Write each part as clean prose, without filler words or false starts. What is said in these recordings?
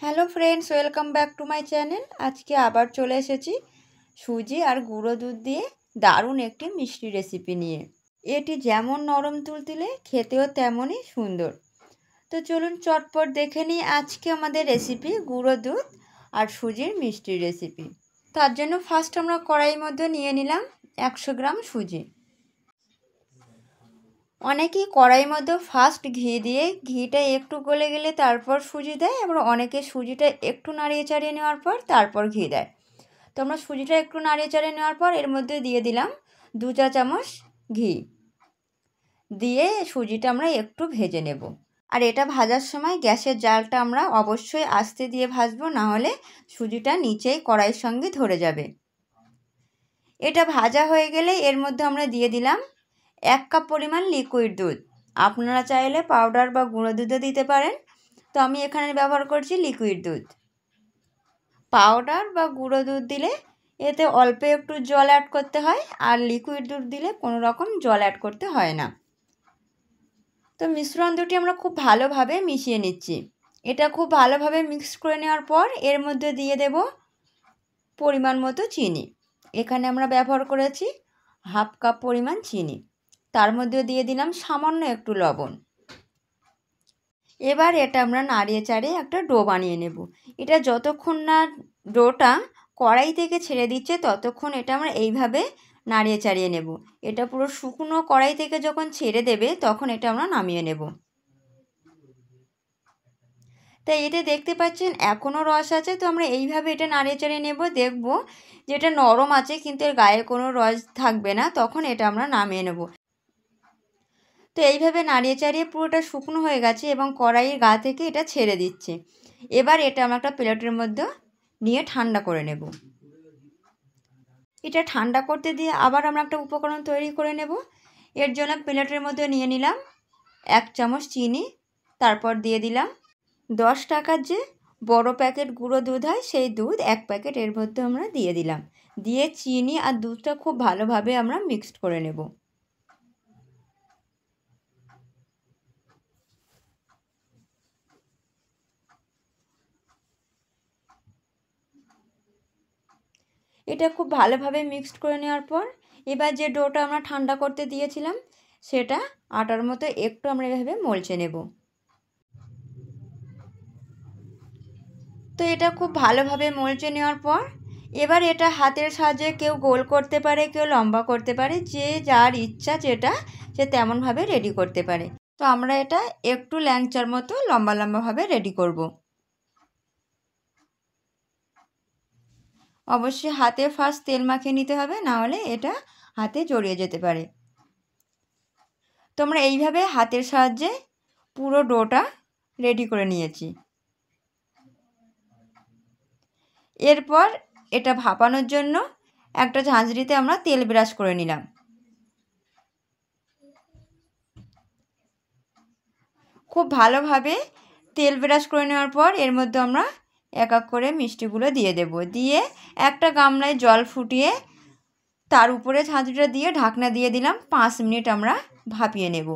Hello friends, welcome back to my channel. আজকে আবার চলে এসেছি সুজি আর গুঁড়ো দুধ দিয়ে দারুণ একটি মিষ্টি রেসিপি নিয়ে। এটি যেমন নরম তুলতুলে, খেতেও তেমনই সুন্দর। তো চলুন চটপট দেখে নিই আজকে আমাদের রেসিপি গুঁড়ো দুধ আর সুজির মিষ্টি রেসিপি। তার জন্য ফার্স্ট আমরা কড়াইয়ের মধ্যে নিয়ে নিলাম 100 গ্রাম সুজি। অনেকেই কড়াইয়ের মধ্যে ফার্স্ট ঘি দিয়ে ঘিটা একটু গলে গেলে তারপর সুজি দেয়, আবার অনেকে সুজিটা একটু নাড়িয়ে চাড়িয়ে নেওয়ার পর তারপর ঘি দেয়। তো আমরা সুজিটা একটু নাড়িয়ে চাড়িয়ে নেওয়ার পর এর মধ্যে দিয়ে দিলাম 2 চা চামচ ঘি দিয়ে সুজিটা আমরা একটু ভেজে নেব। আর এটা ভাজার সময় গ্যাসের জালটা আমরা অবশ্যই আস্তে দিয়ে ভাজবো, না হলে সুজিটা নিচেই কড়াইয়ের সঙ্গে ধরে যাবে। এটা ভাজা হয়ে গেলে এর মধ্যে আমরা দিয়ে দিলাম 1 কাপ পরিমাণ লিকুইড দুধ। আপনারা চাইলে পাউডার বা গুঁড়ো দুধও দিতে পারেন, তো আমি এখানে ব্যবহার করছি লিকুইড দুধ। পাউডার বা গুঁড়ো দুধ দিলে এতে অল্প একটু জল অ্যাড করতে হয়, আর লিকুইড দুধ দিলে কোনো রকম জল অ্যাড করতে হয় না। তো মিশ্রণ দুটি আমরা খুব ভালোভাবে মিশিয়ে নিচ্ছি। এটা খুব ভালোভাবে মিক্স করে নেওয়ার পর এর মধ্যে দিয়ে দেব পরিমাণ মতো চিনি। এখানে আমরা ব্যবহার করেছি 1/2 কাপ পরিমাণ চিনি। তার মধ্যে দিয়ে দিলাম সামান্য একটু লবণ। এবার এটা আমরা নাড়িয়ে চাড়িয়ে একটা ডো বানিয়ে নেব। এটা যতক্ষণ না ডোটা কড়াই থেকে ছেড়ে দিচ্ছে ততক্ষণ এটা আমরা এইভাবে নাড়িয়ে চাড়িয়ে নেব। এটা পুরো শুকনো কড়াই থেকে যখন ছেড়ে দেবে তখন এটা আমরা নামিয়ে নেব। তাই এতে দেখতে পাচ্ছেন এখনও রস আছে, তো আমরা এইভাবে এটা নাড়িয়ে চাড়িয়ে নেব। দেখব যে এটা নরম আছে কিন্তু এর গায়ে কোনো রস থাকবে না, তখন এটা আমরা নামিয়ে নেব। তো এইভাবে নাড়িয়ে চাড়িয়ে পুরোটা শুকনো হয়ে গেছে এবং কড়াইয়ের গা থেকে এটা ছেড়ে দিচ্ছে। এবার এটা আমরা একটা প্লেটের মধ্যে নিয়ে ঠান্ডা করে নেব। এটা ঠান্ডা করতে দিয়ে আবার আমরা একটা উপকরণ তৈরি করে নেব। এর জন্য প্লেটের মধ্যে নিয়ে নিলাম 1 চামচ চিনি, তারপর দিয়ে দিলাম 10 টাকার যে বড় প্যাকেট গুঁড়ো দুধ হয় সেই দুধ 1 প্যাকেট এর মধ্যে আমরা দিয়ে দিলাম। দিয়ে চিনি আর দুধটা খুব ভালোভাবে আমরা মিক্সড করে নেব। এটা খুব ভালোভাবে মিক্সড করে নেওয়ার পর এবার যে ডোটা আমরা ঠান্ডা করতে দিয়েছিলাম সেটা আটার মতো একটু আমরা এভাবে মলচে নেব। তো এটা খুব ভালোভাবে মলচে নেওয়ার পর এবার এটা হাতের সাহায্যে কেউ গোল করতে পারে, কেউ লম্বা করতে পারে, যে যার ইচ্ছা যেটা সে তেমনভাবে রেডি করতে পারে। তো আমরা এটা একটু ল্যাংচার মতো লম্বা লম্বাভাবে রেডি করব। অবশ্যই হাতে ফার্স্ট তেল মাখিয়ে নিতে হবে, না হলে এটা হাতে জড়িয়ে যেতে পারে। তো আমরা এইভাবে হাতের সাহায্যে পুরো ডোটা রেডি করে নিয়েছি। এরপর এটা ভাপানোর জন্য একটা ঝাঁঝরিতে আমরা তেল ব্রাশ করে নিলাম। খুব ভালোভাবে তেল ব্রাশ করে নেওয়ার পর এর মধ্যে আমরা এক এক করে মিষ্টিগুলো দিয়ে দেব। দিয়ে একটা গামলায় জল ফুটিয়ে তার উপরে ঝাঁঝরিটা দিয়ে ঢাকনা দিয়ে দিলাম। 5 মিনিট আমরা ভাপিয়ে নেব।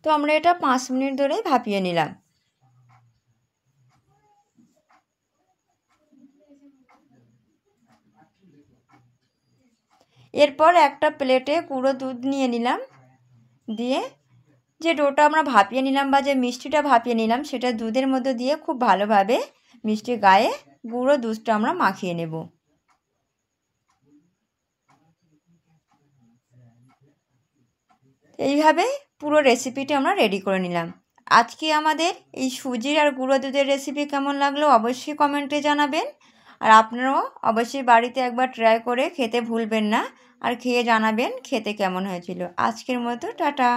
তো আমরা এটা 5 মিনিট ধরে ভাপিয়ে নিলাম। এরপর একটা প্লেটে গুঁড়ো দুধ নিয়ে নিলাম, দিয়ে যে ডোটা আমরা ভাপিয়ে নিলাম বা যে মিষ্টিটা ভাপিয়ে নিলাম সেটা দুধের মধ্যে দিয়ে খুব ভালোভাবে মিষ্টির গায়ে গুঁড়ো দুধটা আমরা মাখিয়ে নেব। এইভাবে পুরো রেসিপিটি আমরা রেডি করে নিলাম। আজকে আমাদের এই সুজির আর গুঁড়ো দুধের রেসিপি কেমন লাগলো অবশ্যই কমেন্টে জানাবেন। আর আপনারাও অবশ্যই বাড়িতে একবার ট্রাই করে খেতে ভুলবেন না, আর খেয়ে জানাবেন খেতে কেমন হয়েছিল। আজকের মতো টাটা।